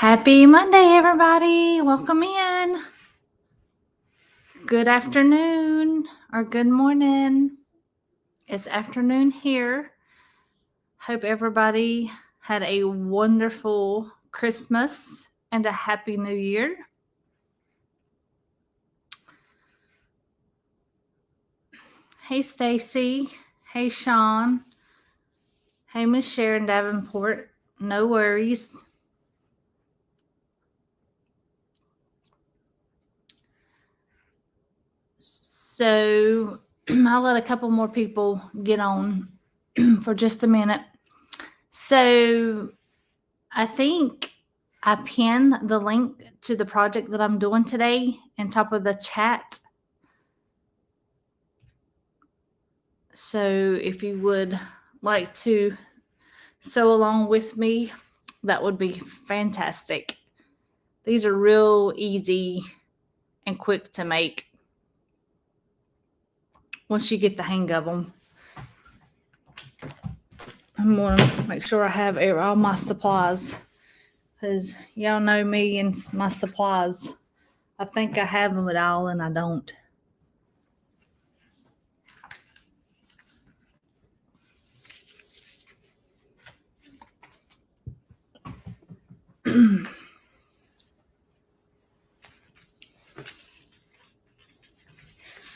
Happy Monday, everybody. Welcome in. Good afternoon or good morning. It's afternoon here. Hope everybody had a wonderful Christmas and a happy new year. Hey, Stacy. Hey, Sean. Hey, Miss Sharon Davenport. No worries. So I'll let a couple more people get on for just a minute. So I think I pinned the link to the project that I'm doing today on top of the chat. So if you would like to sew along with me, that would be fantastic. These are real easy and quick to make once you get the hang of them. I'm going to make sure I have all my supplies because y'all know me and my supplies. I think I have them at all and I don't.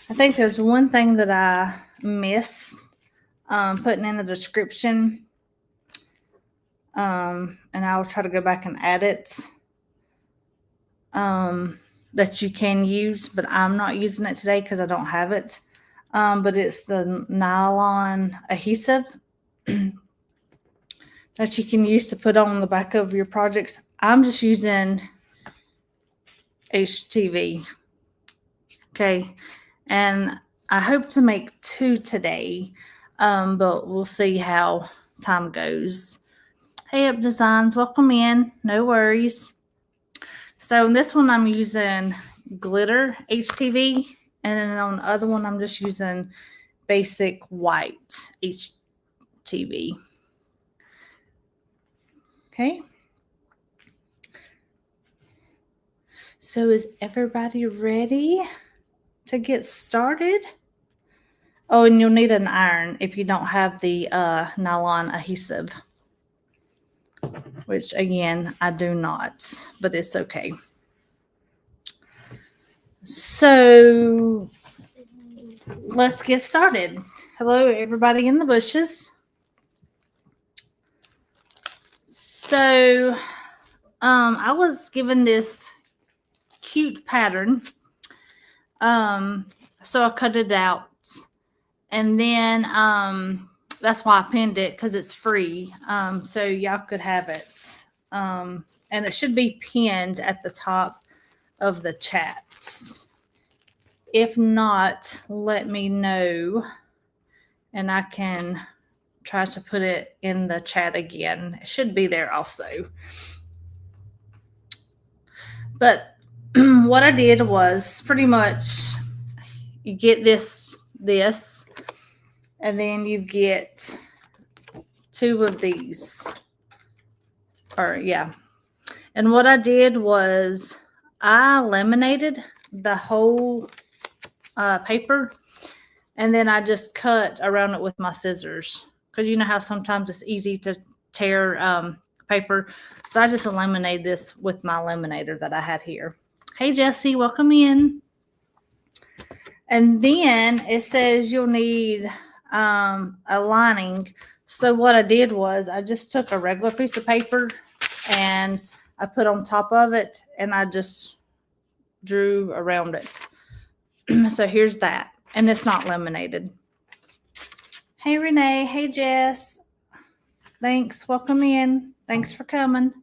I think there's one thing that I missed putting in the description, and I'll try to go back and add it, that you can use, but I'm not using it today because I don't have it. But it's the nylon adhesive that you can use to put on the back of your projects. I'm just using HTV. Okay. And I hope to make 2 today, but we'll see how time goes. Hey, Up Designs, welcome in. No worries. So in this one, I'm using glitter HTV, and then on the other one, I'm just using basic white HTV. Okay. So is everybody ready to get started? Oh, and you'll need an iron if you don't have the nylon adhesive, which again, I do not, but it's okay. So let's get started. Hello, everybody in the bushes. So I was given this cute pattern. So I cut it out. And then that's why I pinned it, because it's free. So y'all could have it. And it should be pinned at the top of the chats. If not, let me know and I can try to put it in the chat again. It should be there also. But what I did was pretty much you get this, and then you get 2 of these. Or yeah. And what I did was I laminated the whole paper, and then I just cut around it with my scissors, because you know how sometimes it's easy to tear paper. So I just laminated this with my laminator that I had here. Hey, Jesse, welcome in. And then it says you'll need a lining. So what I did was I just took a regular piece of paper and I put on top of it, and I just drew around it. So here's that. And it's not laminated. Hey, Renee. Hey, Jess. Thanks. Welcome in. Thanks for coming.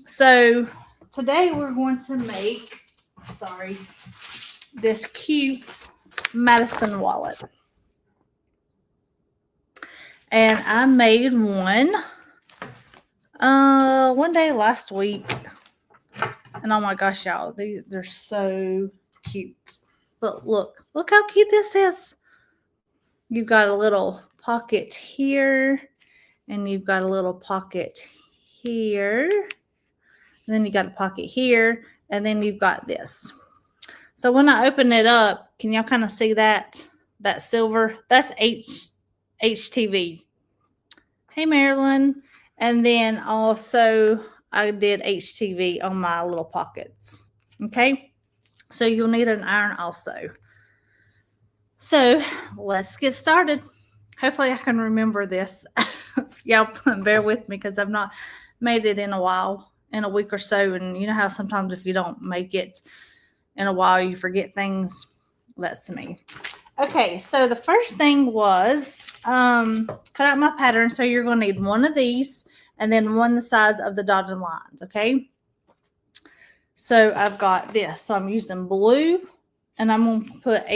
So today we're going to make, this cute Madison wallet. And I made one day last week. And oh my gosh, y'all, they're so cute. But look how cute this is. You've got a little pocket here, and you've got a little pocket here. And then you got a pocket here. And then you've got this. So when I open it up, can y'all kind of see that? That silver? That's HTV. Hey, Marilyn. And then also I did HTV on my little pockets. Okay. So you'll need an iron also. So let's get started. Hopefully I can remember this. Y'all bear with me because I've not made it in a while, in a week or so. And you know how sometimes if you don't make it in a while, you forget things. That's me. Okay, so the first thing was cut out my pattern. So you're going to need one of these and then one the size of the dotted lines, okay? So I've got this. So I'm using blue. And I'm going to put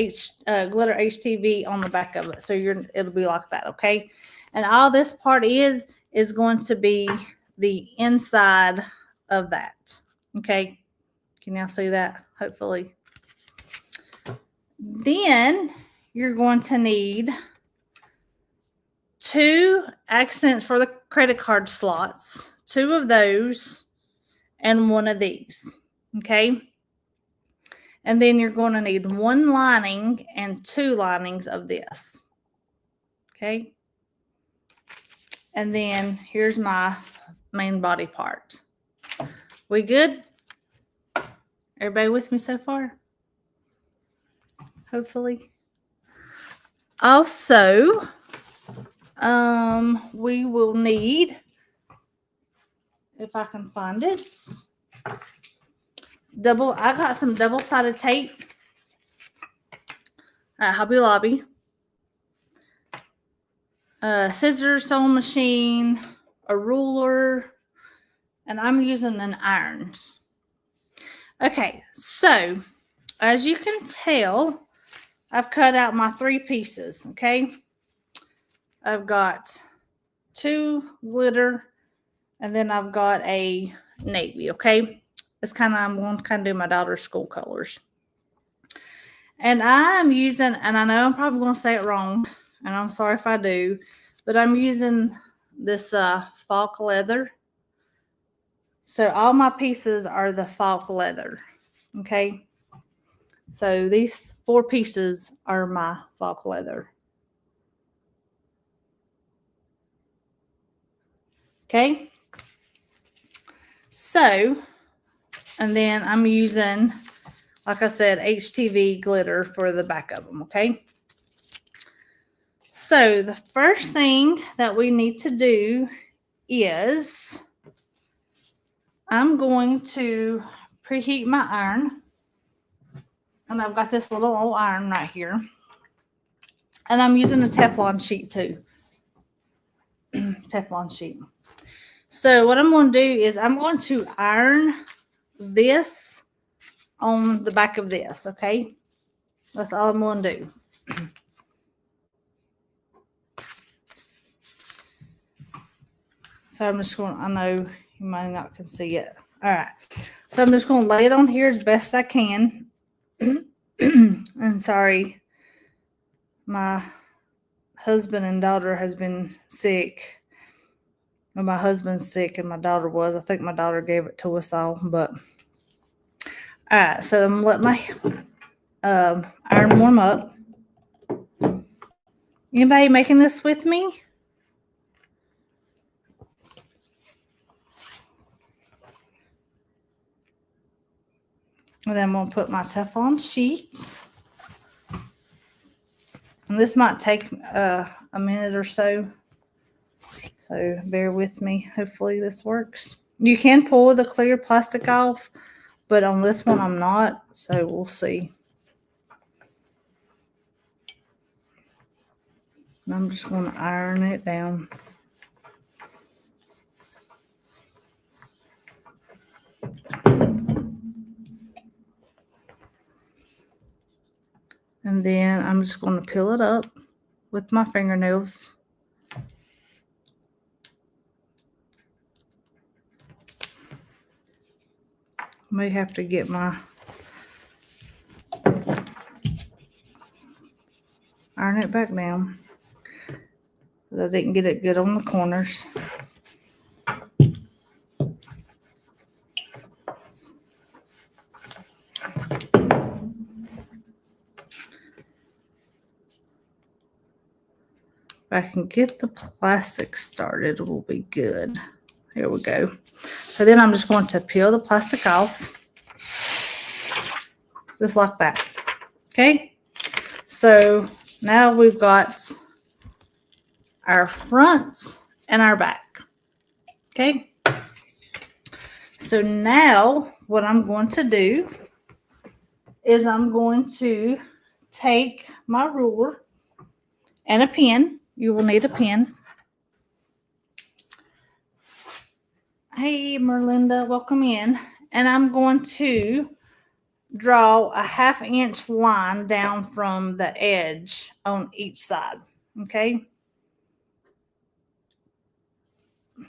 glitter HTV on the back of it. So it'll be like that, okay? And all this part is going to be the inside of that, okay? Can y'all see that? Hopefully. Then you're going to need 2 accents for the credit card slots, 2 of those, and 1 of these, okay? And then you're going to need 1 lining and 2 linings of this. Okay. And then here's my main body part. We good? Everybody with me so far? Hopefully. Also, we will need, if I can find it, I got some double-sided tape at Hobby Lobby. Scissors, sewing machine, a ruler, and I'm using an iron. Okay, so as you can tell, I've cut out my 3 pieces, okay? I've got 2 glitter, and then I've got a navy, okay? I'm going to kind of do my daughter's school colors. And I'm using, and I know I'm probably going to say it wrong, and I'm sorry if I do, but I'm using this Faux Leather. So all my pieces are the Faux Leather, okay? So these 4 pieces are my Faux Leather. Okay? So, and then I'm using, like I said, HTV glitter for the back of them, okay? So the first thing that we need to do is I'm going to preheat my iron. And I've got this little old iron right here. And I'm using a Teflon sheet too. Teflon sheet. So what I'm going to do is I'm going to iron this on the back of this, okay? That's all I'm going to do. So I'm just going, I know you might not can see it. All right. So I'm just going to lay it on here as best I can. And sorry, my husband and daughter has been sick. Well, my husband's sick and my daughter was. I think my daughter gave it to us all. But all right, so I'm going to let my iron warm up. Anybody making this with me? And then I'm going to put my Teflon sheet. And this might take a minute or so. So bear with me. Hopefully this works. You can pull the clear plastic off, but on this one I'm not. So we'll see. And I'm just going to iron it down. And then I'm just going to peel it up with my fingernails. May have to get my iron it back down. I didn't get it good on the corners. I can get the plastic started, it will be good. Here we go. So then I'm just going to peel the plastic off. Just like that. Okay. So now we've got our front and our back. Okay. So now what I'm going to do is I'm going to take my ruler and a pen. You will need a pen. Hey, Merlinda, welcome in. And I'm going to draw a 1/2 inch line down from the edge on each side. Okay. I'm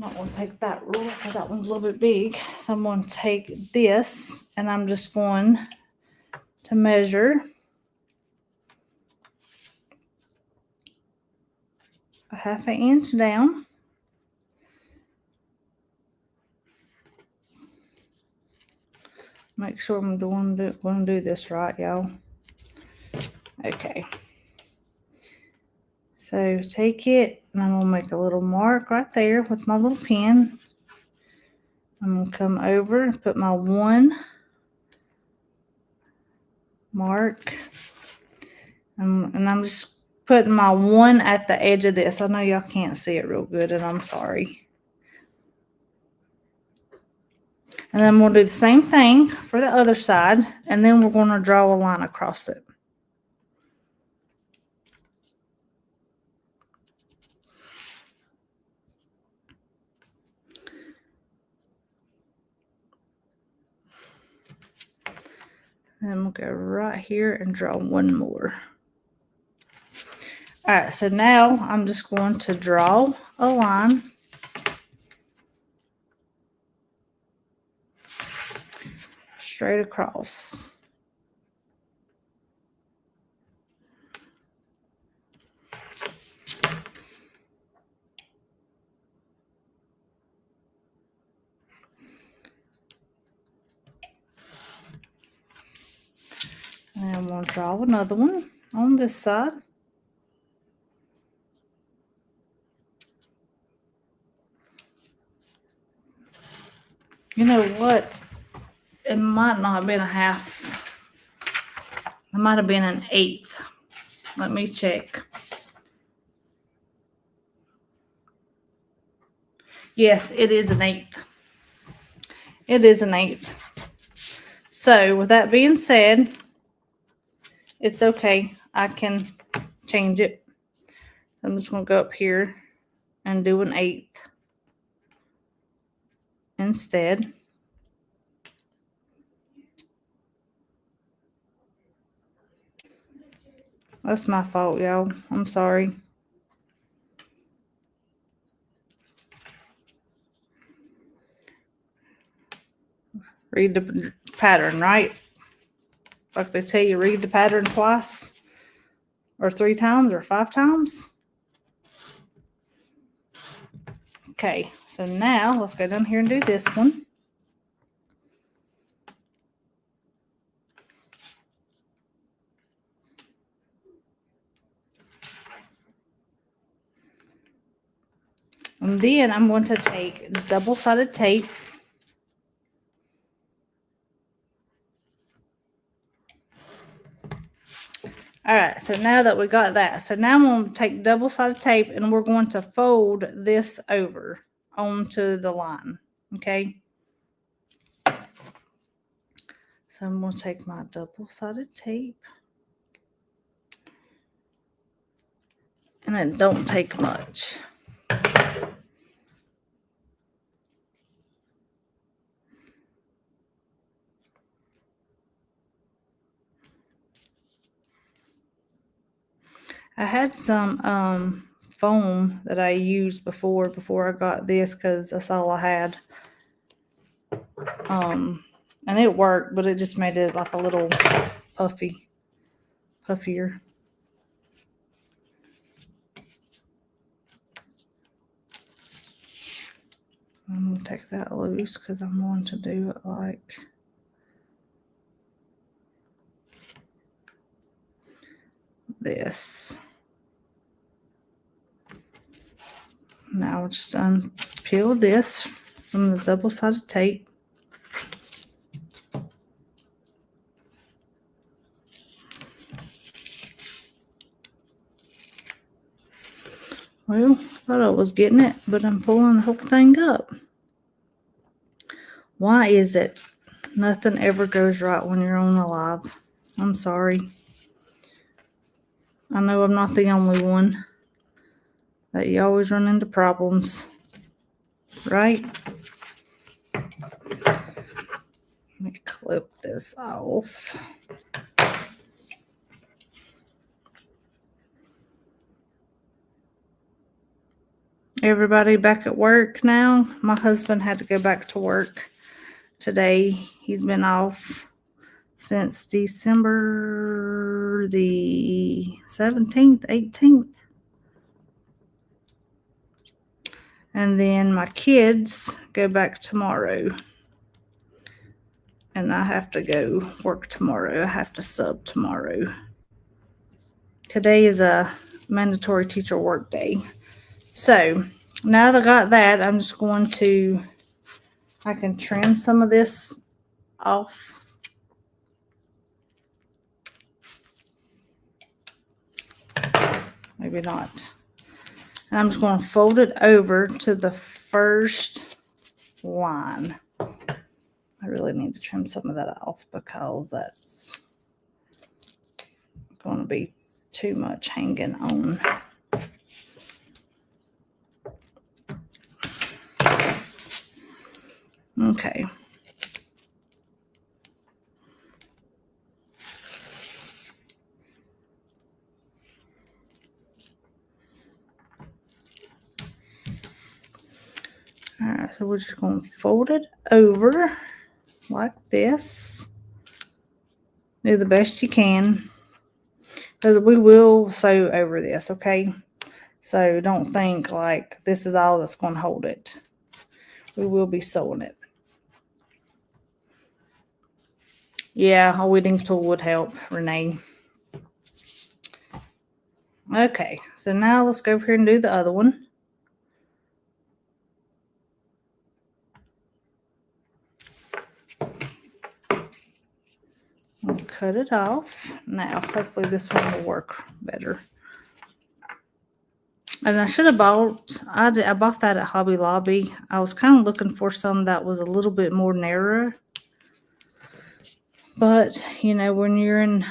not going to take that ruler because that one's a little bit big. So I'm going to take this and I'm just going to measure a 1/2 inch down. Make sure I'm going to do this right, y'all. Okay. So take it and I'm going to make a little mark right there with my little pen. I'm going to come over and put my 1 mark. And I'm just putting my 1 at the edge of this. I know y'all can't see it real good and I'm sorry. And then we'll do the same thing for the other side. And then we're going to draw a line across it. Then we'll go right here and draw 1 more. All right, so now I'm just going to draw a line straight across. And I'm going to draw another one on this side. You know what? It might not have been a 1/2. It might have been an 1/8. Let me check. Yes, it is an 1/8. It is an 1/8. So with that being said, it's okay. I can change it. So I'm just going to go up here and do an 1/8 instead. That's my fault, y'all. I'm sorry. Read the pattern, right? Like they tell you, read the pattern twice or 3 times or 5 times. Okay, so now let's go down here and do this one. And then I'm going to take double-sided tape. All right, so now that we got that, so now I'm going to take double-sided tape and we're going to fold this over onto the line, okay? So I'm going to take my double-sided tape. And it don't take much. I had some foam that I used before I got this because that's all I had. And it worked, but it just made it like a little puffier. I'm going to take that loose because I'm going to do it like this. Now we'll just unpeel this from the double-sided tape. Well, thought I was getting it, but I'm pulling the whole thing up. Why is it nothing ever goes right when you're on a live? I'm sorry. I know I'm not the only one that you always run into problems, right? Let me clip this off. Everybody back at work now. My husband had to go back to work today. He's been off since December the 17th, 18th. And then my kids go back tomorrow. And I have to go work tomorrow. I have to sub tomorrow. Today is a mandatory teacher work day. So now that I got that, I'm just going to, I can trim some of this off. Maybe not. And I'm just going to fold it over to the first line. I really need to trim some of that off because that's going to be too much hanging on. Okay. All right, so we're just going to fold it over like this. Do the best you can, because we will sew over this, okay? So don't think like this is all that's going to hold it. We will be sewing it. Yeah, a weeding tool would help, Renee. Okay, so now let's go over here and do the other one. I'll cut it off. Now, hopefully this one will work better. And I should have bought, I bought that at Hobby Lobby. I was kind of looking for some that was a little bit more narrow. But, you know, when you're in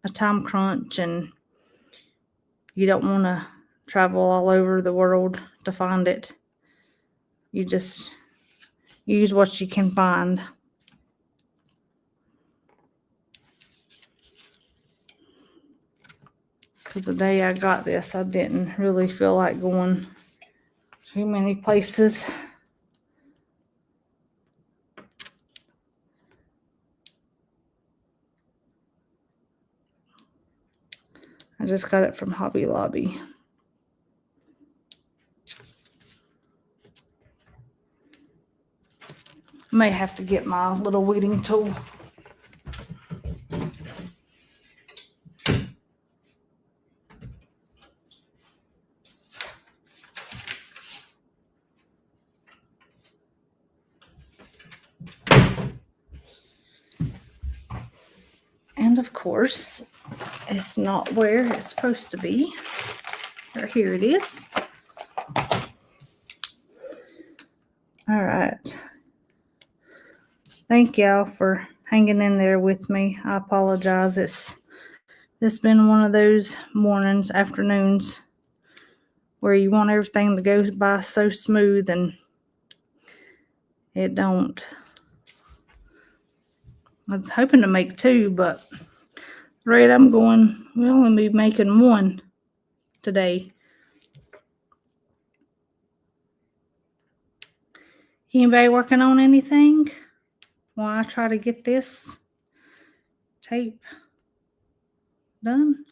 a time crunch and you don't want to travel all over the world to find it, you just use what you can find. Because the day I got this, I didn't really feel like going too many places. I just got it from Hobby Lobby. May have to get my little weeding tool. And of course, it's not where it's supposed to be. Or here it is. All right. Thank y'all for hanging in there with me. I apologize. It's been one of those mornings, afternoons where you want everything to go by so smooth and it don't. I was hoping to make two, but the rate I'm going, we'll only be making one today. Anybody working on anything while I try to get this tape done?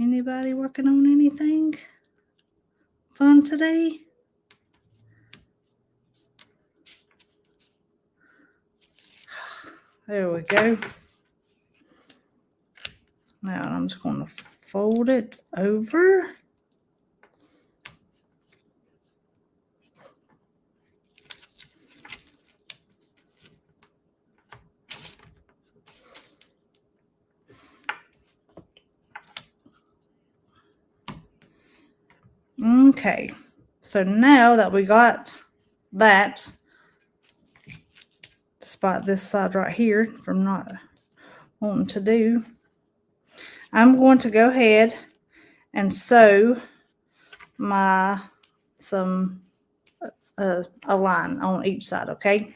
Anybody working on anything fun today? There we go. Now I'm just going to fold it over. Okay, so now that we got that, despite this side right here from not wanting to do, I'm going to go ahead and sew some a line on each side, okay?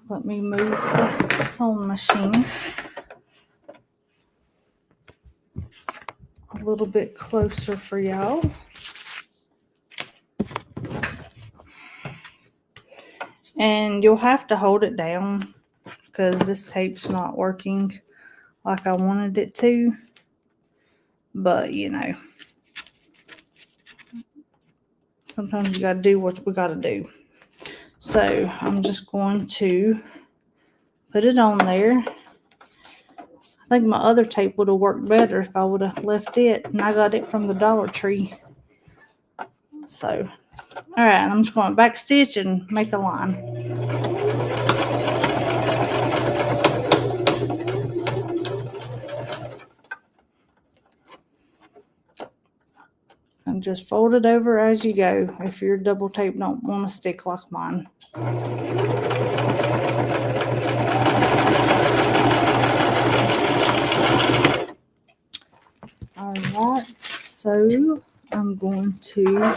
Let me move the sewing machine a little bit closer for y'all. And you'll have to hold it down because this tape's not working like I wanted it to. But, you know, sometimes you got to do what we got to do. So I'm just going to put it on there. I think my other tape would have worked better if I would have left it. And I got it from the Dollar Tree. So, all right, I'm just going to back stitch and make a line. And just fold it over as you go if your double tape don't want to stick like mine. All right, so I'm going to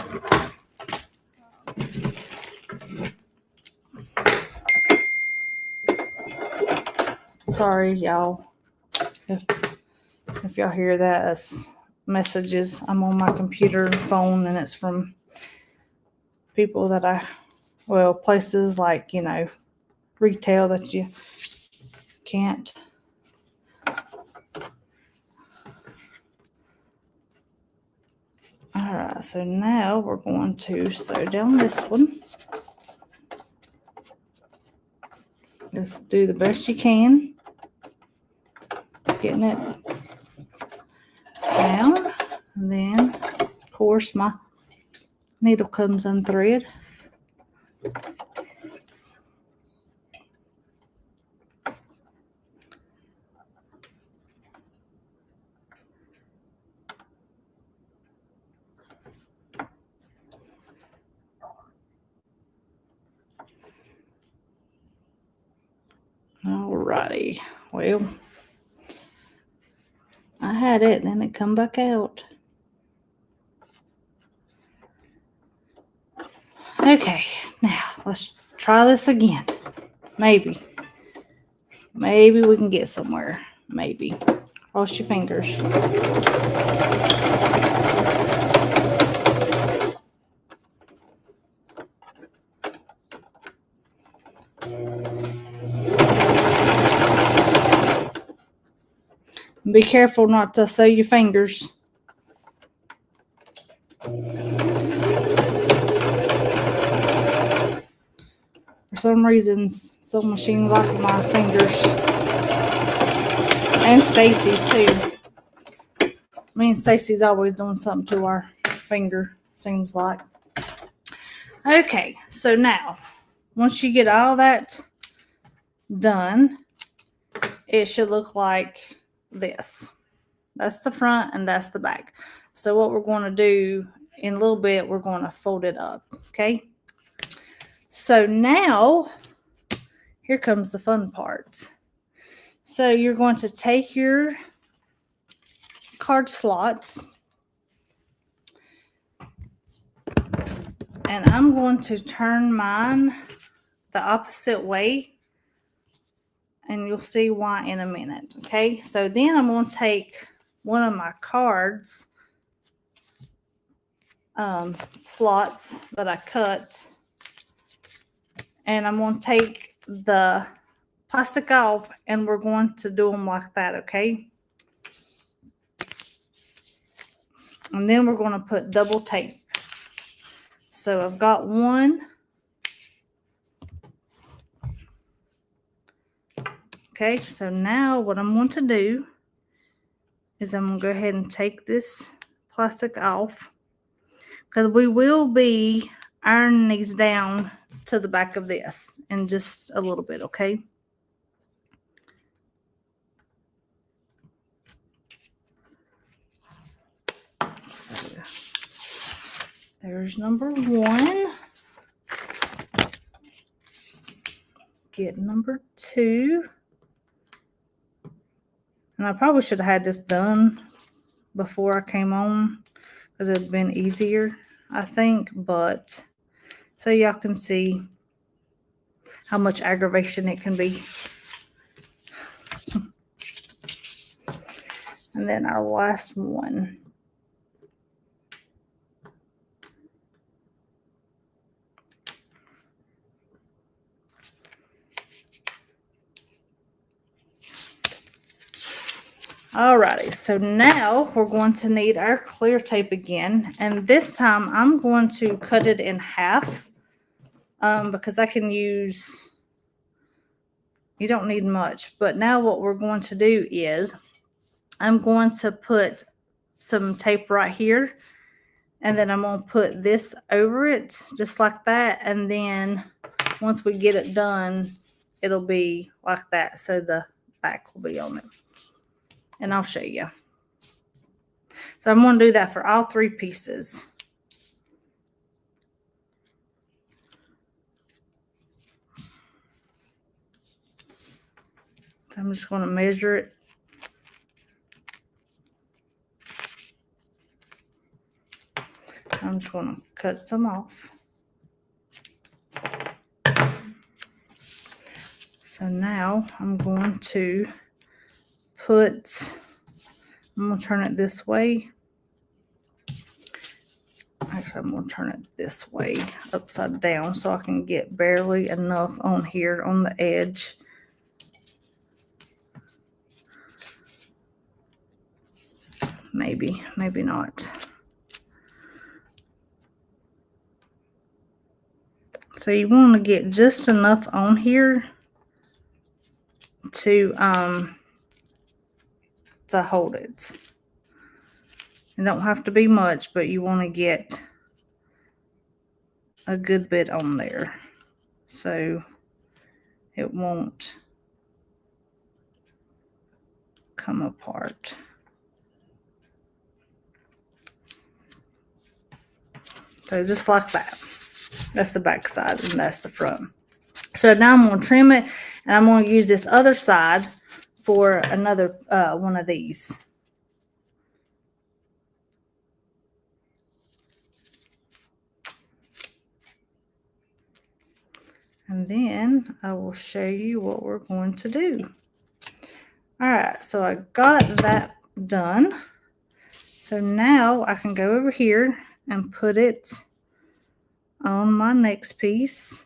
sorry y'all if y'all hear that, it's messages. I'm on my computer and phone, and it's from people that places like, you know, retail that you can't. All right, so now we're going to sew down this one. Just do the best you can, getting it down. And then, of course, my needle comes unthread. Alrighty, well, I had it, then it come back out. Okay, now let's try this again. Maybe we can get somewhere. Maybe. Cross your fingers. Be careful not to sew your fingers. For some reason, sewing machine like my fingers. And Stacy's too. Me and Stacy's always doing something to our finger, seems like. Okay, so now, once you get all that done, it should look like this. That's the front and that's the back. So what we're going to do in a little bit, we're going to fold it up, okay? So now, here comes the fun part. So you're going to take your card slots, and I'm going to turn mine the opposite way, and you'll see why in a minute, okay? So then I'm going to take one of my cards slots that I cut, and I'm going to take the plastic off, and we're going to do them like that, okay? And then we're going to put double tape. So I've got one. Okay, so now what I'm going to do is I'm going to go ahead and take this plastic off, because we will be ironing these down to the back of this in just a little bit, okay? So there's number one. Get number two. And I probably should have had this done before I came on, because it would have been easier, I think. But so y'all can see how much aggravation it can be. And then our last one. Alrighty, so now we're going to need our clear tape again, and this time I'm going to cut it in half, because I can use, you don't need much, but now what we're going to do is I'm going to put some tape right here, and then I'm going to put this over it just like that, and then once we get it done, it'll be like that, so the back will be on it. And I'll show you. So I'm going to do that for all three pieces. So I'm just going to measure it. I'm just going to cut some off. So now I'm going to I'm going to turn it this way. Actually, I'm going to turn it this way, upside down, so I can get barely enough on here on the edge. Maybe not. So you want to get just enough on here to hold it. It don't have to be much, but you want to get a good bit on there so it won't come apart. So just like that. That's the back side and that's the front. So now I'm going to trim it, and I'm going to use this other side for another one of these. And then I will show you what we're going to do. All right, so I got that done. So now I can go over here and put it on my next piece.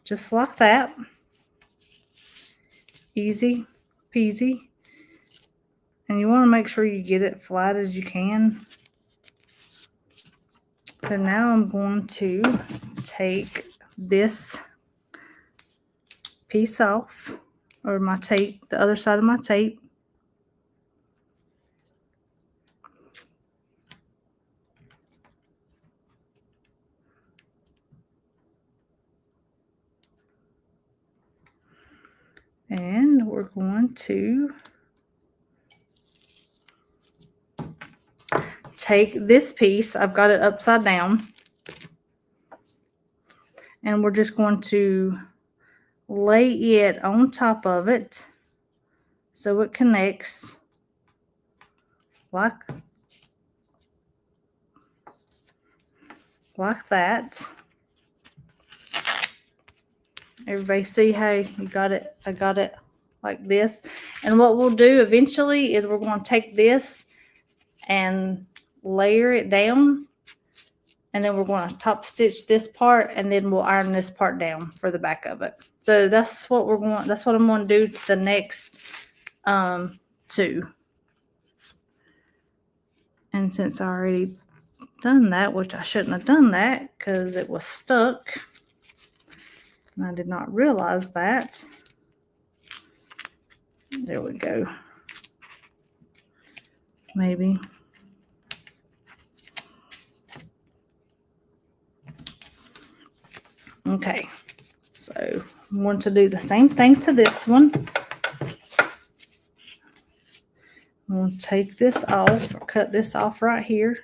Just like that. Easy peasy. And you want to make sure you get it flat as you can. So now I'm going to take this piece off, or my tape, the other side of my tape. And we're going to take this piece, I've got it upside down, and we're just going to lay it on top of it so it connects like that. Everybody see how you got it? I got it like this. And what we'll do eventually is we're going to take this and layer it down, and then we're going to top stitch this part, and then we'll iron this part down for the back of it. So that's what I'm going to do to the next two. And since I already done that, which I shouldn't have done that because it was stuck. And I did not realize that. There we go. Maybe. Okay, so I'm going to do the same thing to this one. I'm going to take this off, or cut this off right here.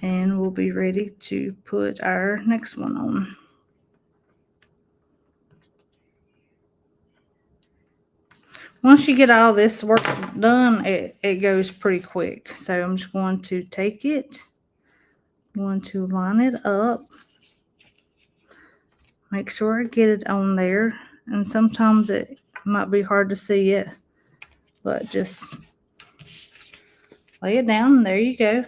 And we'll be ready to put our next one on. Once you get all this work done, it goes pretty quick. So I'm just going to take it, going to line it up, make sure I get it on there. And sometimes it might be hard to see it, but just lay it down. And there you go.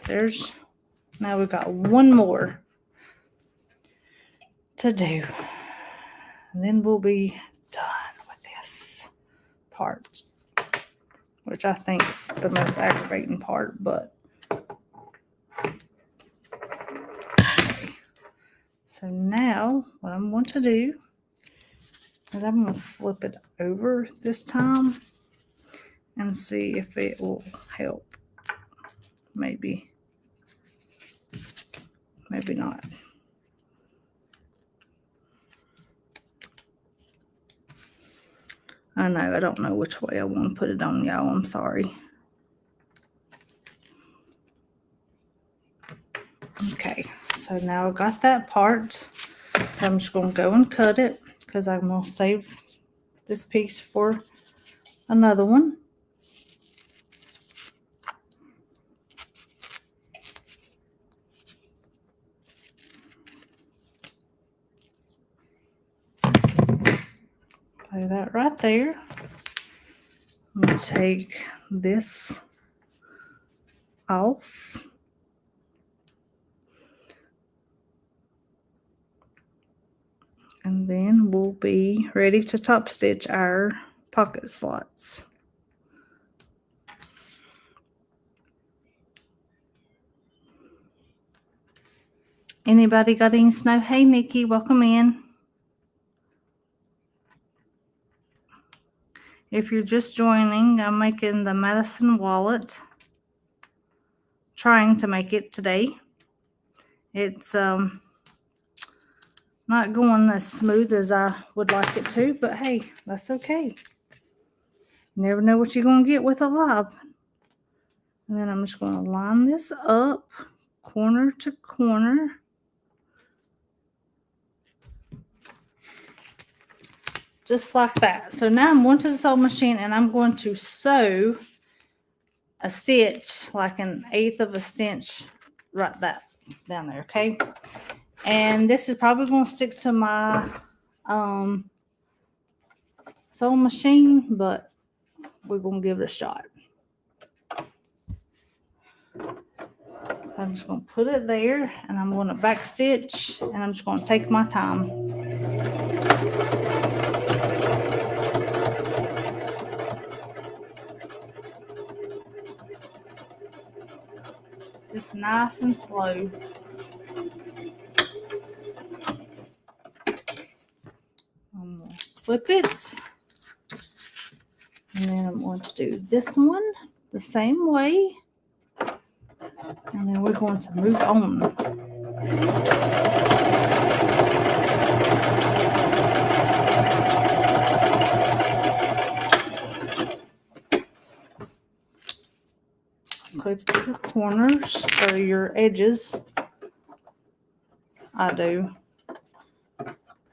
Now we've got one more to do. And then we'll be done with this part, which I think is the most aggravating part, but okay. So now what I'm going to do is I'm going to flip it over this time and see if it will help. Maybe not. I know, I don't know which way I want to put it on, y'all. I'm sorry. Okay, so now I got that part. So I'm just going to go and cut it because I'm going to save this piece for another one. Lay that right there. I'm going to take this off. And then we'll be ready to top stitch our pocket slots. Anybody got any snow? Hey, Nikki, welcome in. If you're just joining, I'm making the Madison wallet. Trying to make it today. It's not going as smooth as I would like it to, but hey, that's okay. You never know what you're going to get with a live. And then I'm just going to line this up corner to corner. Just like that. So now I'm going to the sewing machine and I'm going to sew a stitch, like 1/8 of a stitch right down there, okay? And this is probably going to stick to my sewing machine, but we're going to give it a shot. I'm just going to put it there and I'm going to back stitch and I'm just going to take my time. Just nice and slow. I'm going to flip it. And then I'm going to do this one the same way. And then we're going to move on. Clip your corners or your edges. I do.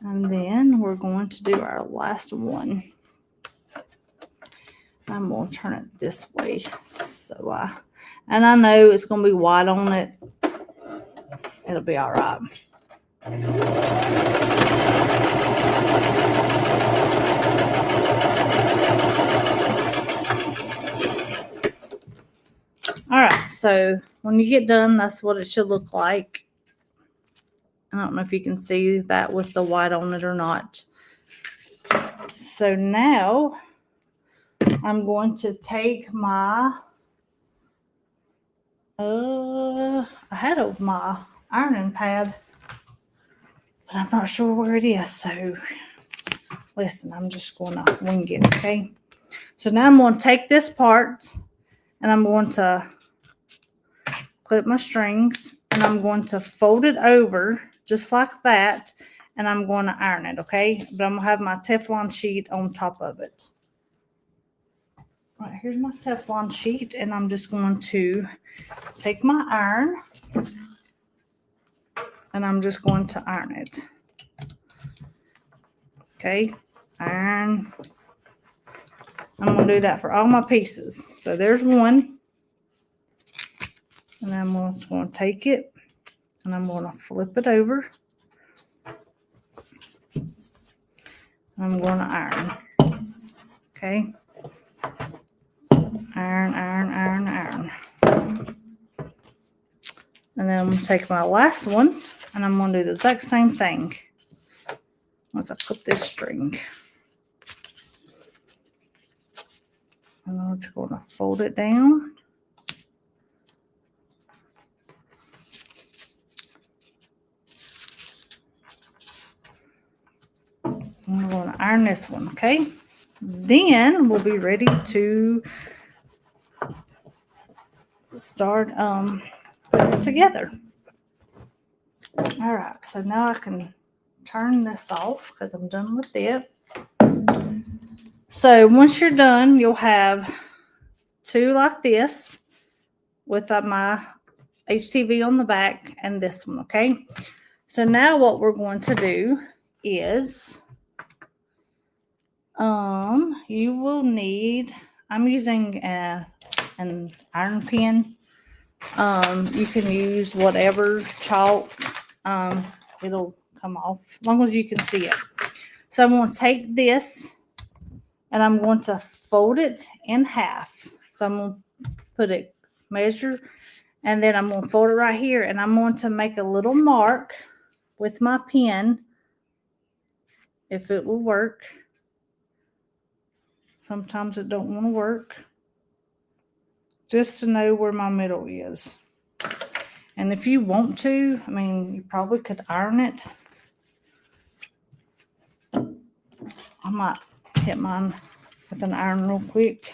And then we're going to do our last one. I'm going to turn it this way. And I know it's going to be white on it. It'll be all right. All right, so when you get done, that's what it should look like. I don't know if you can see that with the white on it or not. So now I'm going to take my, I had my ironing pad, but I'm not sure where it is. So listen, I'm just going to wing it, okay? So now I'm going to take this part and I'm going to clip my strings and I'm going to fold it over just like that and I'm going to iron it, okay? But I'm going to have my Teflon sheet on top of it. All right, here's my Teflon sheet and I'm just going to take my iron and I'm just going to iron it. Okay, iron. I'm going to do that for all my pieces. So there's one. And I'm just going to take it and I'm going to flip it over. I'm going to iron. Okay. Iron, iron, iron, iron. And then I'm going to take my last one and I'm going to do the exact same thing once I clip this string. And I'm just going to fold it down. I'm going to iron this one, okay? Then we'll be ready to start putting it together. All right, so now I can turn this off because I'm done with it. So once you're done, you'll have two like this with my HTV on the back and this one, okay? So now what we're going to do is you will need, I'm using an iron pin. You can use whatever chalk. It'll come off as long as you can see it. So I'm going to take this and I'm going to fold it in half. So I'm going to put it, measure, and then I'm going to fold it right here and I'm going to make a little mark with my pen if it will work. Sometimes it don't want to work. Just to know where my middle is. And if you want to, I mean, you probably could iron it. I might hit mine with an iron real quick.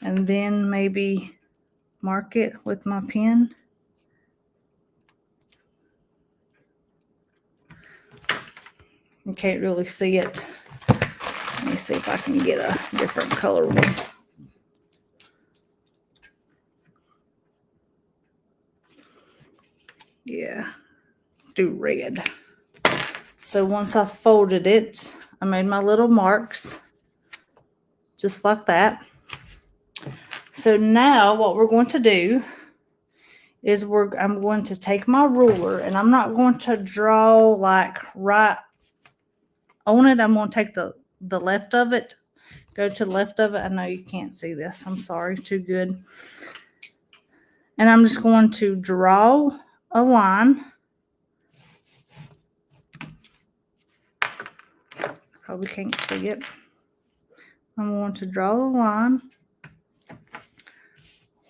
And then maybe mark it with my pen. You can't really see it. Let me see if I can get a different color one. Yeah, do red. So once I folded it, I made my little marks just like that. So now what we're going to do is I'm going to take my ruler and I'm not going to draw like right on it. I'm going to take the left of it, go to the left of it. I know you can't see this. I'm sorry, too good. And I'm just going to draw a line. Probably can't see it. I'm going to draw a line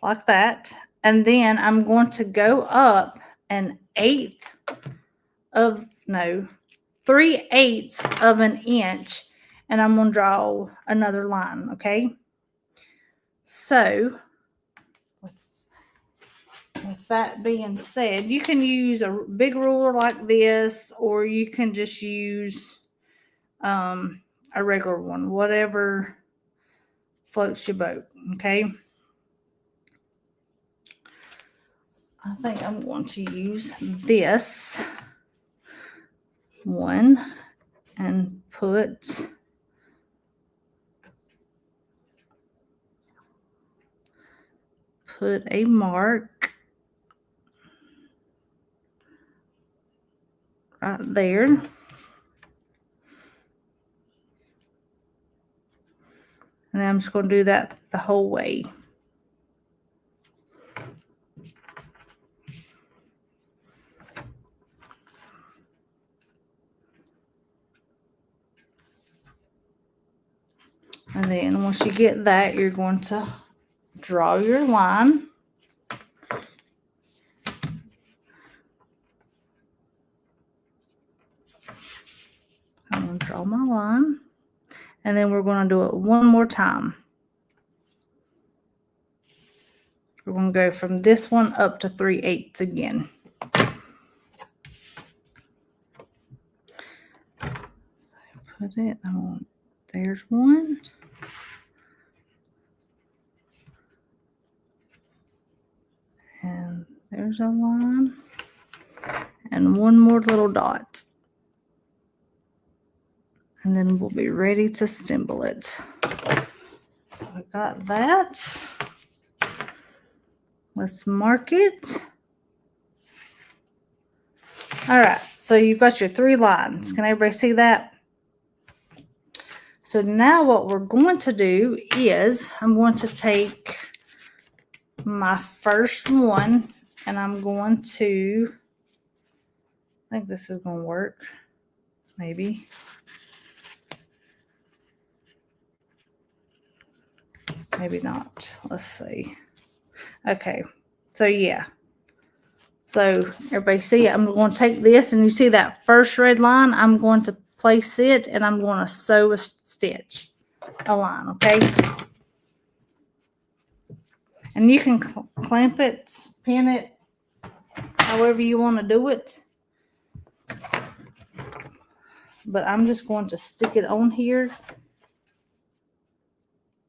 like that. And then I'm going to go up 3/8 of an inch. And I'm going to draw another line, okay? So, with that being said, you can use a big ruler like this, or you can just use a regular one, whatever floats your boat, okay? I think I'm going to use this one and put a mark right there. And then I'm just going to do that the whole way. And then once you get that, you're going to draw your line. I'm going to draw my line. And then we're going to do it one more time. We're going to go from this one up to 3/8 again. Put it on. There's one. And there's a line. And one more little dot. And then we'll be ready to assemble it. So I got that. Let's mark it. All right, so you've got your 3 lines. Can everybody see that? So now what we're going to do is I'm going to take my first one and I'm going to, I think this is going to work, maybe. Maybe not. Let's see. Okay, so yeah. So everybody see, I'm going to take this and you see that first red line, I'm going to place it and I'm going to sew a stitch, a line, okay? And you can clamp it, pin it, however you want to do it. But I'm just going to stick it on here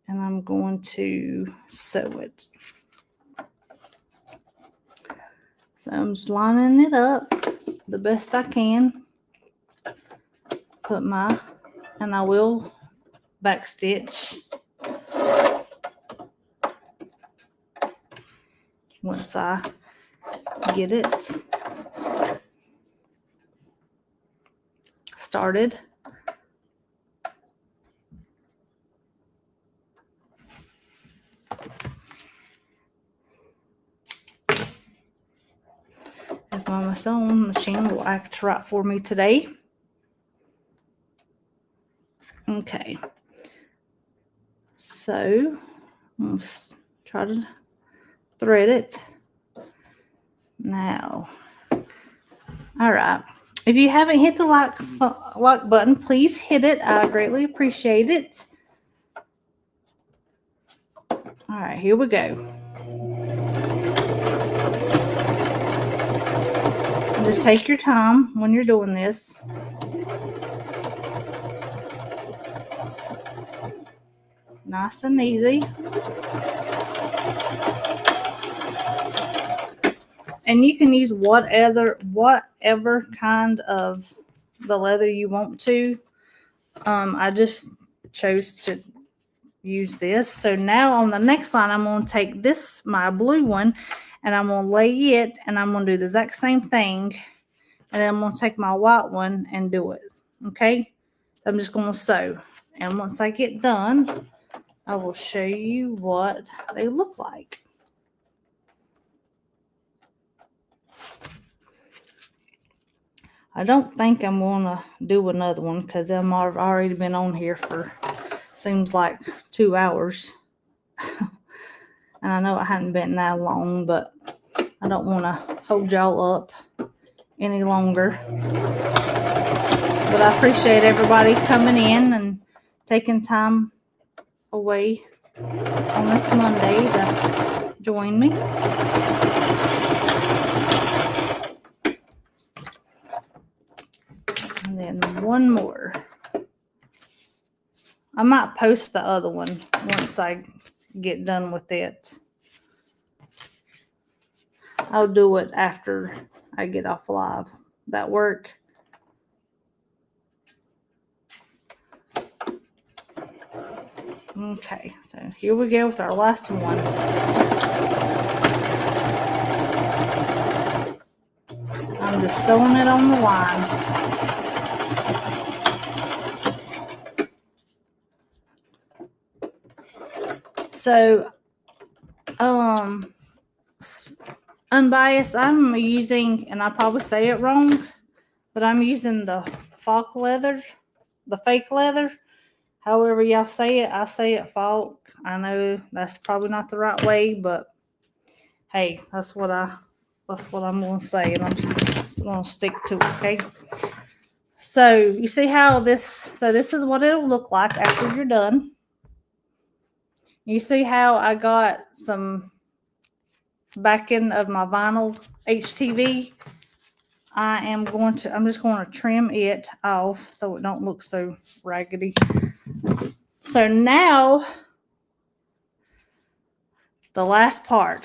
and I'm going to sew it. So I'm just lining it up the best I can. And I will back stitch once I get it started. If my sewing machine will act right for me today. Okay, so let's try to thread it now. All right, if you haven't hit the like button, please hit it. I greatly appreciate it. All right, here we go. Just take your time when you're doing this. Nice and easy. And you can use whatever kind of the leather you want to. I just chose to use this. So now on the next line, I'm going to take this, my blue one, and I'm going to lay it, and I'm going to do the exact same thing. And then I'm going to take my white one and do it. Okay? So I'm just going to sew. And once I get done, I will show you what they look like. I don't think I'm going to do another one because I've already been on here for, seems like 2 hours. And I know I hadn't been that long, but I don't want to hold y'all up any longer. But I appreciate everybody coming in and taking time away on this Monday to join me. And then one more. I might post the other one once I get done with it. I'll do it after I get off live. That work? Okay, so here we go with our last one. I'm just sewing it on the line. So, unbiased, I'm using, and I probably say it wrong, but I'm using the faux leather, the fake leather. however y'all say it. I say it Falk. I know that's probably not the right way, but hey, that's what I'm gonna say, and I'm just gonna stick to it, okay? So you see how this is what it'll look like after you're done. You see how I got some backing of my vinyl HTV. I'm just going to trim it off so it don't look so raggedy. So now, the last part,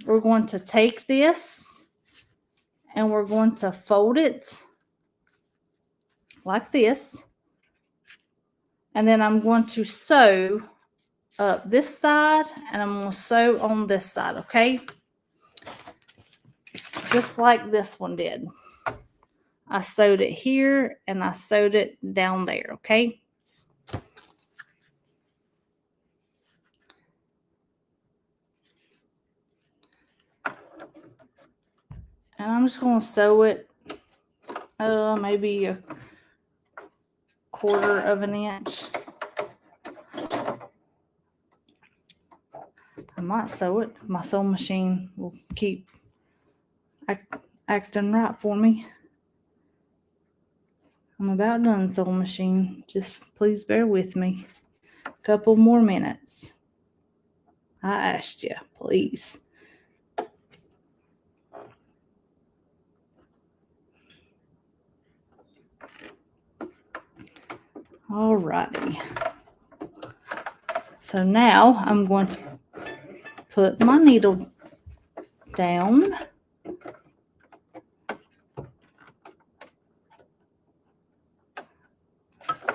we're going to take this and we're going to fold it like this. And then I'm going to sew up this side and I'm going to sew on this side, okay? Just like this one did. I sewed it here and I sewed it down there, okay? And I'm just going to sew it maybe a 1/4 of an inch. I might sew it. My sewing machine will keep acting right for me. I'm about done, sewing machine. Just please bear with me. A couple more minutes. I asked you, please. Alrighty. So now I'm going to put my needle down.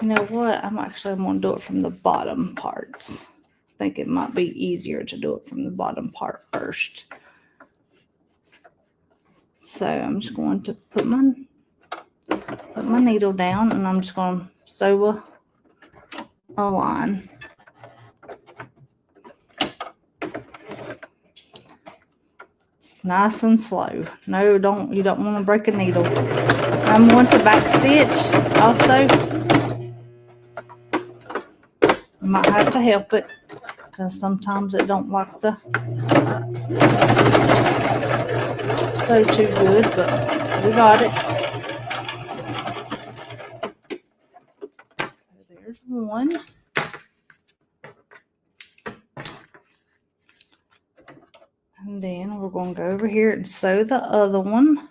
You know what? I'm going to do it from the bottom parts. I think it might be easier to do it from the bottom part first. So I'm just going to put my needle down and I'm just going to sew a line. Nice and slow. No, you don't want to break a needle. I'm going to back stitch also. You might have to help it because sometimes it don't like to sew too good, but we got it. So there's one. And then we're going to go over here and sew the other one.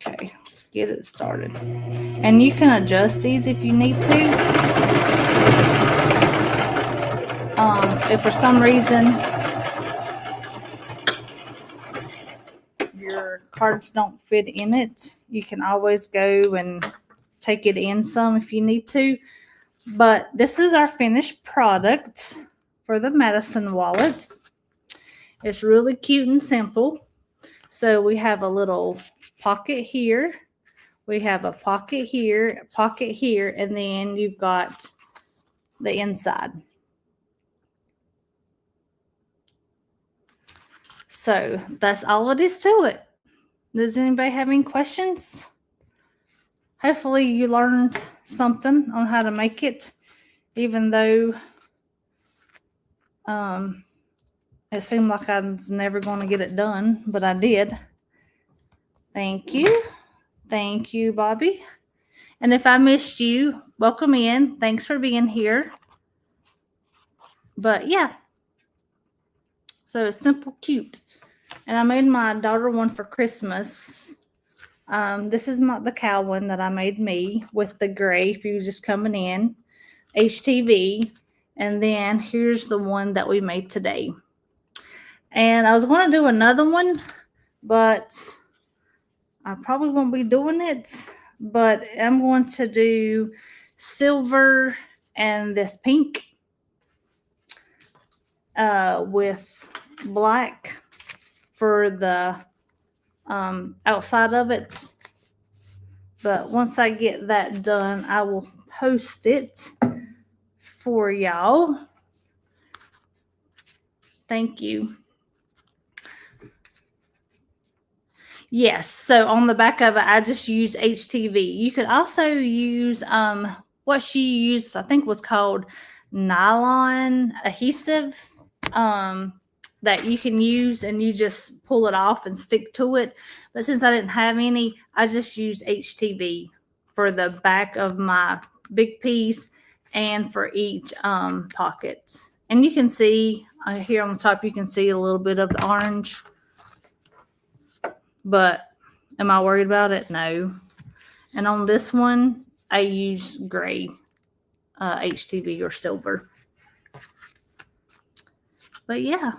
Okay, let's get it started. And you can adjust these if you need to. If for some reason your cards don't fit in it, you can always go and take it in some if you need to. But this is our finished product for the Madison wallet. It's really cute and simple. So we have a little pocket here. We have a pocket here, and then you've got the inside. So that's all it is to it. Does anybody have any questions? Hopefully you learned something on how to make it, even though it seemed like I was never going to get it done, but I did. Thank you. Thank you, Bobby. And if I missed you, welcome in. Thanks for being here. But yeah, so it's simple, cute. And I made my daughter one for Christmas. This is the cow one that I made me with the gray, if you're just coming in, HTV. And then here's the one that we made today. And I was going to do another one, but I probably won't be doing it. But I'm going to do silver and this pink with black for the outside of it. But once I get that done, I will post it for y'all. Thank you. Yes. So on the back of it, I just use HTV. You could also use what she used, I think was called nylon adhesive. That you can use and you just pull it off and stick to it. But since I didn't have any, I just used HTV for the back of my big piece and for each pocket. And you can see here on the top, you can see a little bit of the orange. But am I worried about it? No. And on this one, I use gray HTV or silver. But yeah.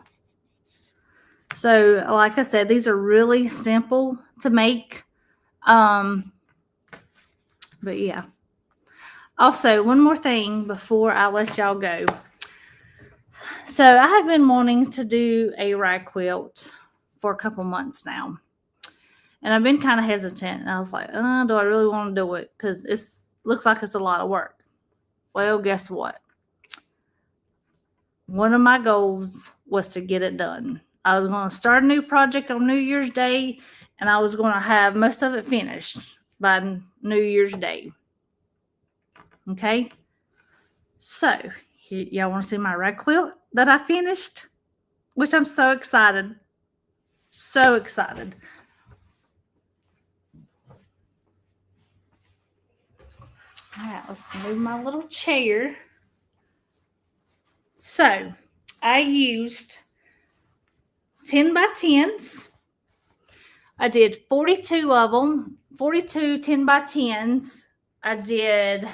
So, like I said, these are really simple to make. But yeah. Also, one more thing before I let y'all go. So, I have been wanting to do a rag quilt for a couple months now. And I've been kind of hesitant. And I was like, do I really want to do it? Because it looks like it's a lot of work. Well, guess what? One of my goals was to get it done. I was going to start a new project on New Year's Day, and I was going to have most of it finished by New Year's Day. Okay? So, y'all want to see my rag quilt that I finished? Which I'm so excited. So excited. All right, let's move my little chair. So, I used 10 by 10s. I did 42 of them, 42 10 by 10s. I did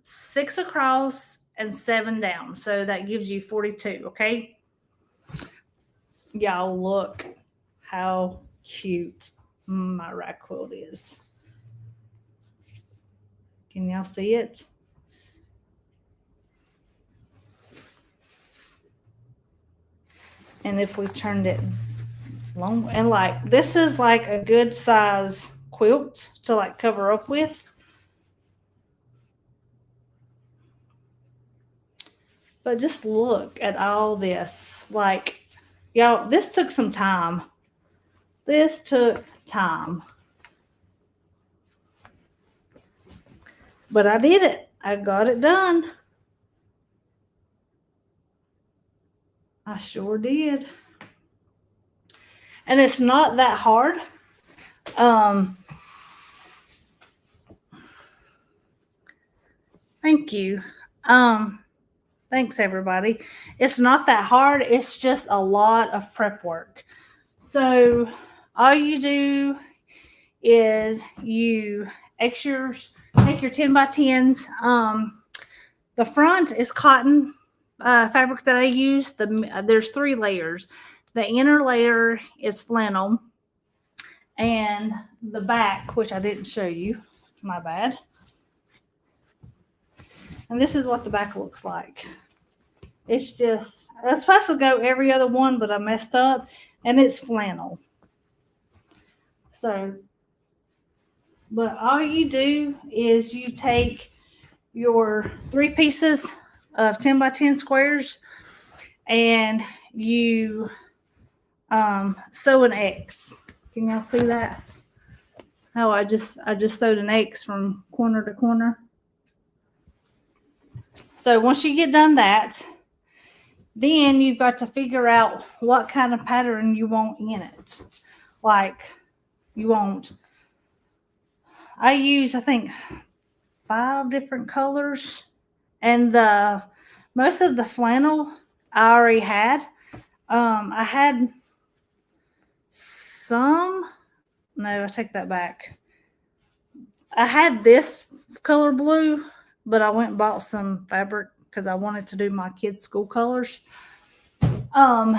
6 across and 7 down. So that gives you 42, okay? Y'all look how cute my rag quilt is. Can y'all see it? And if we turned it long, and like this is like a good size quilt to like cover up with. But just look at all this. Like, y'all, this took some time. This took time. But I did it. I got it done. I sure did. And it's not that hard. Thank you. Thanks everybody. It's not that hard. It's just a lot of prep work. So all you do is you take your 10 by 10s. The front is cotton fabric that I use. There's 3 layers. The inner layer is flannel, and the back, which I didn't show you, my bad. And this is what the back looks like. It's just, I was supposed to go every other one, but I messed up, and it's flannel. So, but all you do is you take your 3 pieces of 10 by 10 squares and you sew an X. Can y'all see that? How I just sewed an X from corner to corner. So once you get done that, then you've got to figure out what kind of pattern you want in it. Like you want, I use, I think, 5 different colors, and most of the flannel I already had. I had some, no, I take that back. I had this color blue, but I went and bought some fabric because I wanted to do my kids' school colors. But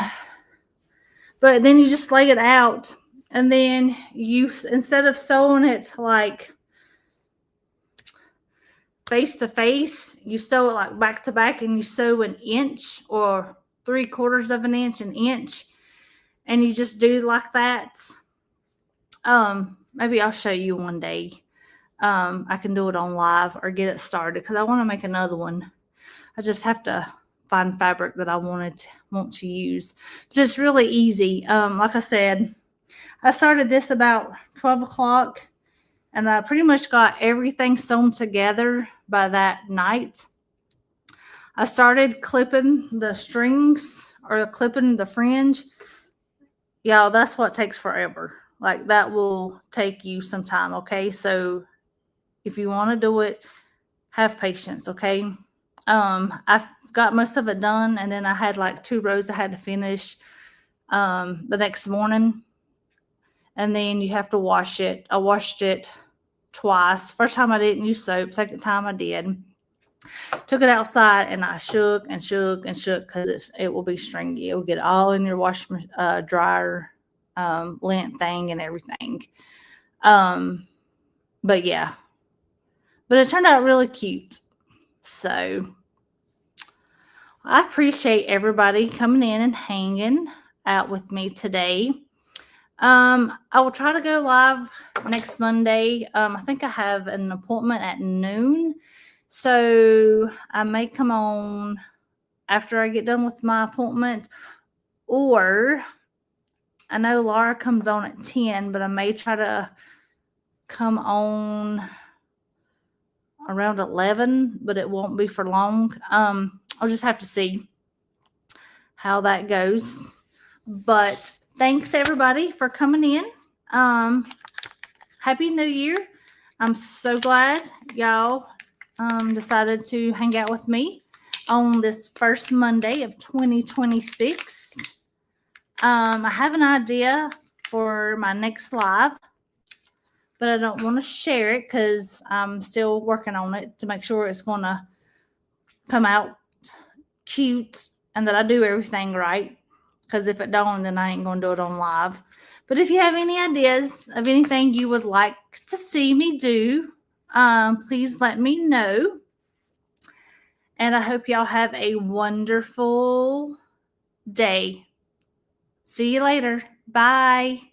then you just lay it out, and then you, instead of sewing it like face to face, you sew it like back to back, and you sew an inch or 3/4 of an inch, an inch, and you just do like that. Maybe I'll show you one day. I can do it on live or get it started because I want to make another one. I just have to find fabric that I want to use. But it's really easy. Like I said, I started this about 12 o'clock, and I pretty much got everything sewn together by that night. I started clipping the strings or clipping the fringe. Y'all, that's what takes forever. Like, that will take you some time, okay? So if you want to do it, have patience, okay? I've got most of it done, and then I had like 2 rows I had to finish the next morning. And then you have to wash it. I washed it twice. First time I didn't use soap. Second time I did. Took it outside and I shook and shook and shook because it will be stringy. It will get all in your dryer lint thing and everything. But yeah. But it turned out really cute. So I appreciate everybody coming in and hanging out with me today. I will try to go live next Monday. I think I have an appointment at noon. So I may come on after I get done with my appointment. Or I know Laura comes on at 10, but I may try to come on around 11, but it won't be for long. I'll just have to see how that goes. But thanks everybody for coming in. Happy New Year. I'm so glad y'all decided to hang out with me on this first Monday of 2026. I have an idea for my next live, but I don't want to share it because I'm still working on it to make sure it's going to come out cute and that I do everything right. Because if it don't, then I ain't going to do it on live. But if you have any ideas of anything you would like to see me do, please let me know. And I hope y'all have a wonderful day. See you later. Bye.